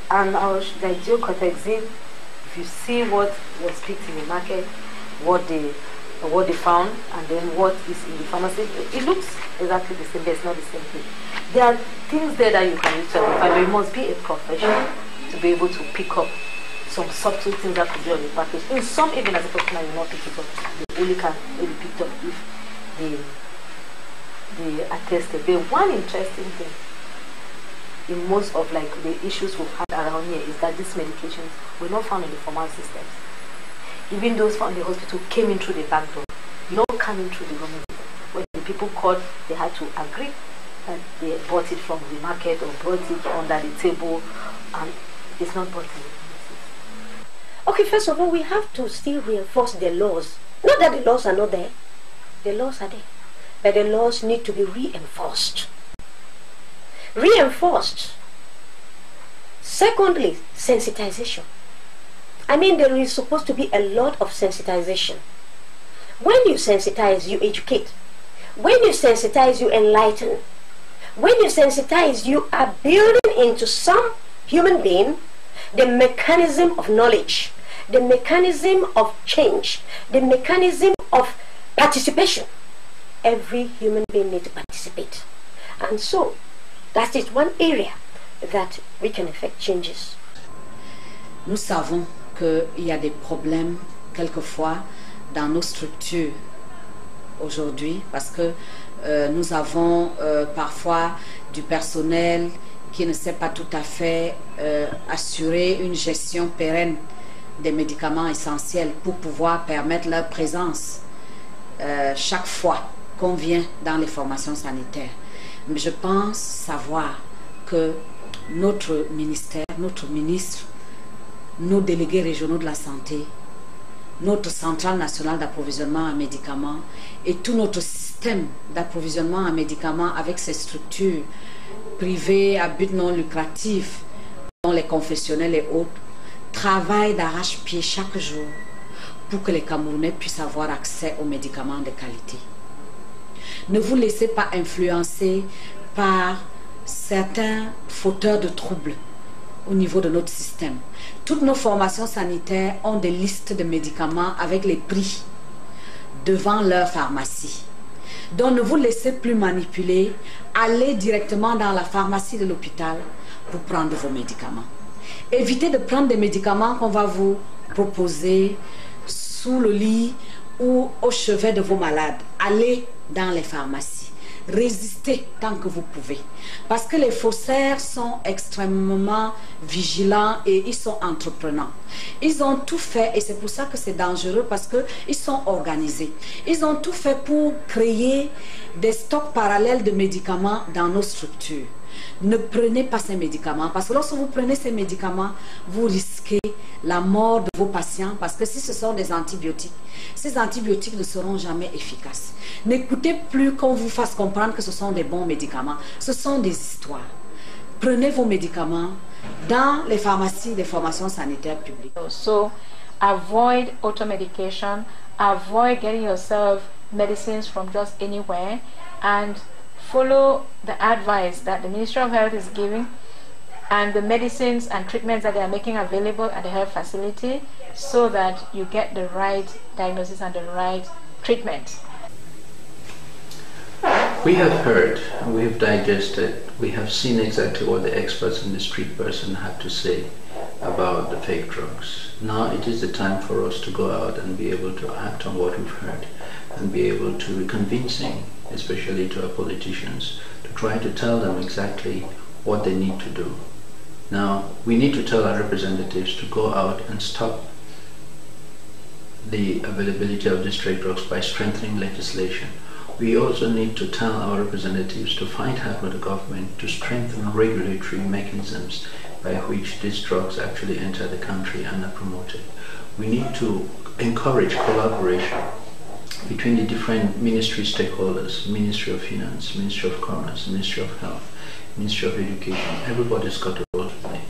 And the geocortexin, if you see what was picked in the market, what they found, and then what is in the pharmacy, it looks exactly the same, but it's not the same thing. There are things there that you can use to identify, but you must be a professional to be able to pick up some subtle things that could be on the package. In some, even as a professional, you will not pick it up. They only can be picked up if they are tested. But one interesting thing in most of the issues we've had around here is that these medications were not found in the formal systems. Even those found in the hospital came in through the back door, not coming through the government. When the people called, they had to agree that they bought it from the market or brought it under the table, and it's not bought in the pharmacies. Okay, first of all, we have to still reinforce the laws. Not that the laws are not there. The laws are there. But the laws need to be reinforced. Reinforced. Secondly, sensitization. I mean, there is supposed to be a lot of sensitization. When you sensitize, you educate. When you sensitize, you enlighten. When you sensitize, you are building into some human being the mechanism of knowledge, the mechanism of change, the mechanism of participation. Every human being needs to participate. And so, that is one area that we can effect changes. Nous savons qu'il y a des problèmes quelquefois dans nos structures aujourd'hui, parce que nous avons parfois du personnel qui ne sait pas tout à fait assurer une gestion pérenne des médicaments essentiels pour pouvoir permettre leur présence chaque fois qu'on vient dans les formations sanitaires. Mais je pense savoir que notre ministère, notre ministre, nos délégués régionaux de la santé, notre centrale nationale d'approvisionnement en médicaments et tout notre système système d'approvisionnement en médicaments avec ces structures privées à but non lucratif, dont les confessionnels et autres, travaillent d'arrache-pied chaque jour pour que les Camerounais puissent avoir accès aux médicaments de qualité. Ne vous laissez pas influencer par certains fauteurs de troubles au niveau de notre système. Toutes nos formations sanitaires ont des listes de médicaments avec les prix devant leur pharmacie. Donc ne vous laissez plus manipuler, allez directement dans la pharmacie de l'hôpital pour prendre vos médicaments. Évitez de prendre des médicaments qu'on va vous proposer sous le lit ou au chevet de vos malades. Allez dans les pharmacies. Résistez tant que vous pouvez. Parce que les faussaires sont extrêmement vigilants et ils sont entreprenants. Ils ont tout fait et c'est pour ça que c'est dangereux parce qu'ils sont organisés. Ils ont tout fait pour créer des stocks parallèles de médicaments dans nos structures. Ne prenez pas ces médicaments parce que lorsque vous prenez ces médicaments, vous risquez la mort de vos patients parce que si ce sont des antibiotiques, ces antibiotiques ne seront jamais efficaces. N'écoutez plus qu'on vous fasse comprendre que ce sont des bons médicaments. Ce sont des histoires. Prenez vos médicaments dans les pharmacies des formations sanitaires publiques. So, avoid automedication, avoid getting yourself medicines from just anywhere, and follow the advice that the Ministry of Health is giving and the medicines and treatments that they are making available at the health facility so that you get the right diagnosis and the right treatment. We have heard, we have digested, we have seen exactly what the experts and the street person had to say about the fake drugs. Now it is the time for us to go out and be able to act on what we've heard and be able to be convincing, especially to our politicians, to try to tell them exactly what they need to do. Now, we need to tell our representatives to go out and stop the availability of these trade drugs by strengthening legislation. We also need to tell our representatives to fight hard with the government to strengthen regulatory mechanisms by which these drugs actually enter the country and are promoted. We need to encourage collaboration between the different ministry stakeholders, Ministry of Finance, Ministry of Commerce, Ministry of Health, Ministry of Education. Everybody's got a role to play.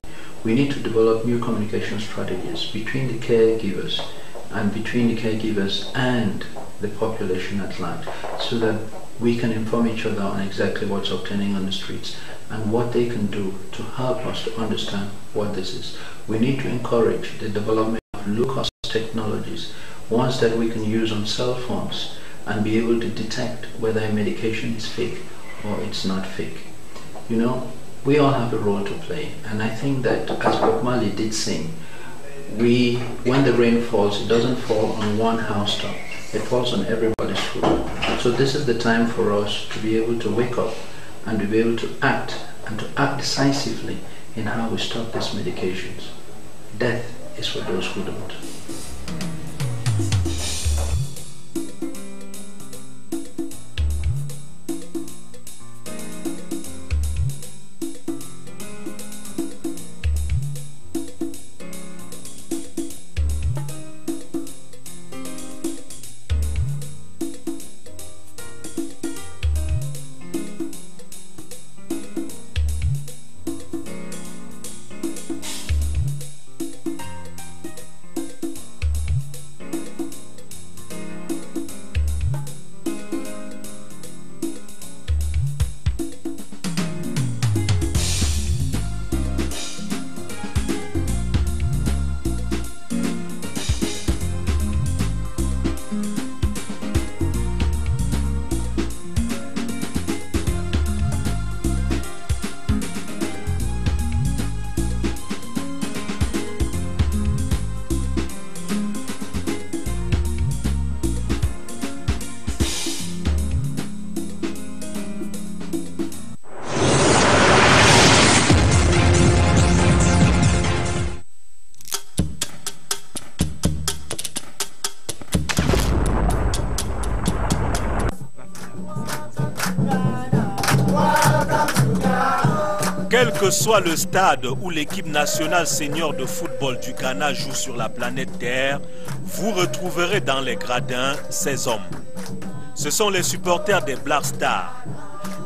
We need to develop new communication strategies between the caregivers and the population at large so that we can inform each other on exactly what's obtaining on the streets and what they can do to help us to understand what this is. We need to encourage the development of low-cost technologies, ones that we can use on cell phones and be able to detect whether a medication is fake or it's not fake. You know, we all have a role to play, and I think that, as Bob Marley did sing, when the rain falls, it doesn't fall on one housetop, it falls on everybody's roof. So this is the time for us to be able to wake up and to be able to act, and to act decisively in how we stop these medications. Death is for those who don't. Quel que soit le stade où l'équipe nationale senior de football du Ghana joue sur la planète Terre, vous retrouverez dans les gradins ces hommes. Ce sont les supporters des Black Stars.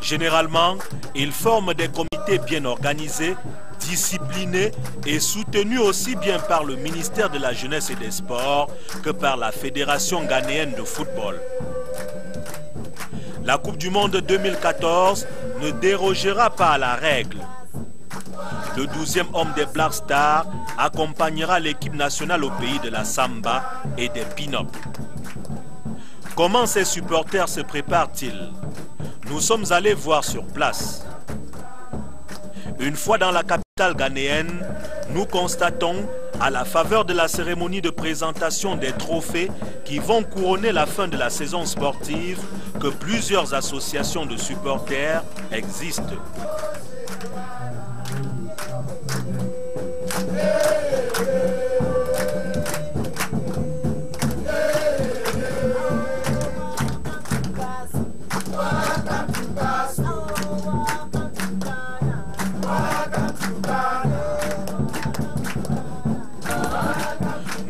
Généralement, ils forment des comités bien organisés, disciplinés et soutenus aussi bien par le ministère de la Jeunesse et des Sports que par la Fédération ghanéenne de football. La Coupe du Monde 2014 ne dérogera pas à la règle. Le 12e homme des Black Stars accompagnera l'équipe nationale au pays de la samba et des pin-up. Comment ces supporters se préparent-ils? Nous sommes allés voir sur place. Une fois dans la capitale ghanéenne, nous constatons, à la faveur de la cérémonie de présentation des trophées qui vont couronner la fin de la saison sportive, que plusieurs associations de supporters existent.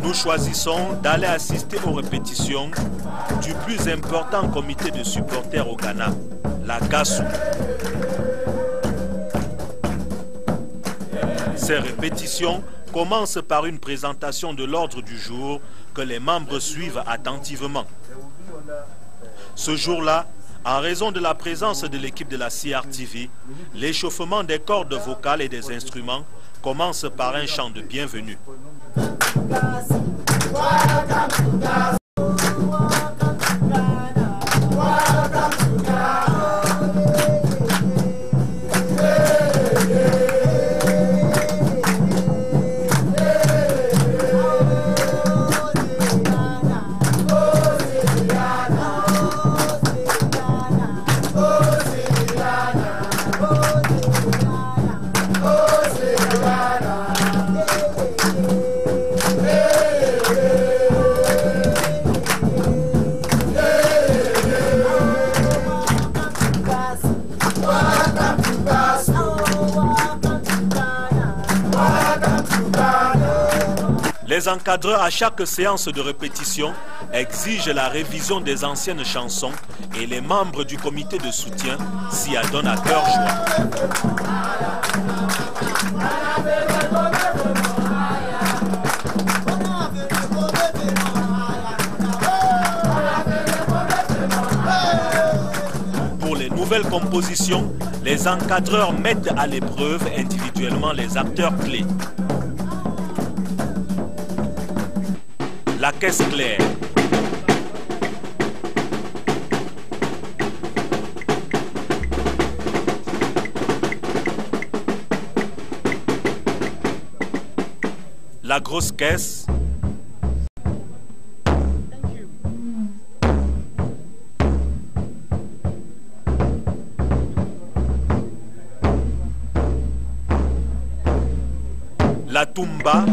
Nous choisissons d'aller assister aux répétitions du plus important comité de supporters au Ghana, la GASU. Ces répétitions commencent par une présentation de l'ordre du jour que les membres suivent attentivement. Ce jour-là, en raison de la présence de l'équipe de la CRTV, l'échauffement des cordes vocales et des instruments commence par un chant de bienvenue. Les encadreurs à chaque séance de répétition exigent la révision des anciennes chansons et les membres du comité de soutien s'y adonnent à cœur joie. Pour les nouvelles compositions, les encadreurs mettent à l'épreuve individuellement les acteurs clés. La caisse claire. La grosse caisse. La tumba.